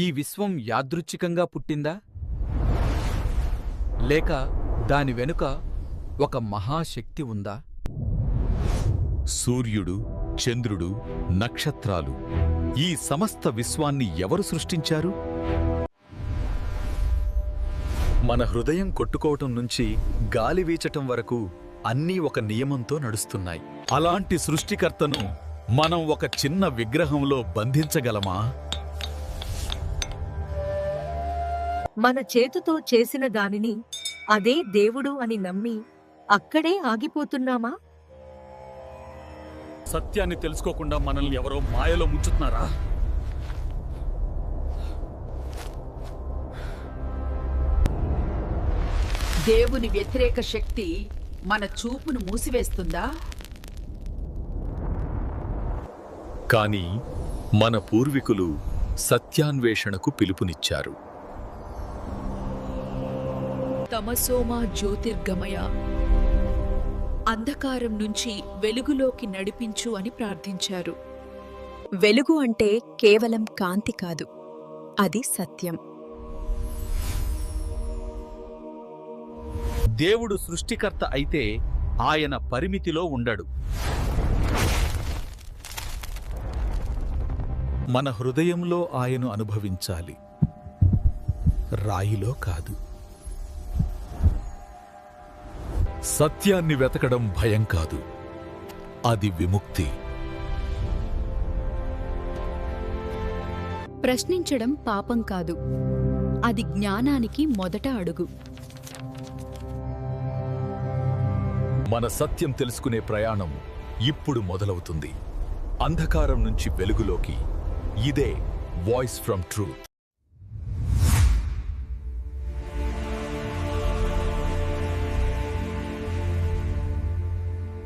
ఈ విశ్వం యాదృచ్ఛికంగా పుట్టిందా? లేక దాని వెనుక ఒక మహాశక్తి ఉందా? సూర్యుడు, చంద్రుడు, నక్షత్రాలు, ఈ సమస్త విశ్వాన్ని ఎవరు సృష్టించారు? మన హృదయం కొట్టుకోవటం నుంచి గాలి వీచటం వరకు అన్నీ ఒక నియమంతో నడుస్తున్నాయి. అలాంటి సృష్టికర్తను మనం ఒక చిన్న విగ్రహంలో బంధించగలమా? మన చేతుతో చేసిన దానిని అదే దేవుడు అని నమ్మి అక్కడే ఆగిపోతున్నామా? సత్యాన్ని తెలుసుకోకుండా మనల్ని ఎవరో మాయలో ముంచుతున్నారా? దేవుని వ్యతిరేక శక్తి మన చూపును మూసివేస్తుందా? కాని మన పూర్వీకులు సత్యాన్వేషణకు పిలుపునిచ్చారు. తమసోమా జ్యోతిర్గమయ, అంధకారం నుంచి వెలుగులోకి నడిపించు అని ప్రార్థించారు. వెలుగు అంటే కేవలం కాంతి కాదు, అది సత్యం. దేవుడు సృష్టికర్త అయితే ఆయన పరిమితిలో ఉండడు. మన హృదయంలో ఆయను అనుభవించాలి, రాయిలో కాదు. సత్యాన్ని వెతకడం భయం కాదు, అది విముక్తి. ప్రశ్నించడం పాపం కాదు, అది జ్ఞానానికి మొదట అడుగు. మన సత్యం తెలుసుకునే ప్రయాణం ఇప్పుడు మొదలవుతుంది. అంధకారం నుంచి వెలుగులోకి. ఇదే వాయిస్ ఫ్రమ్ ట్రూత్.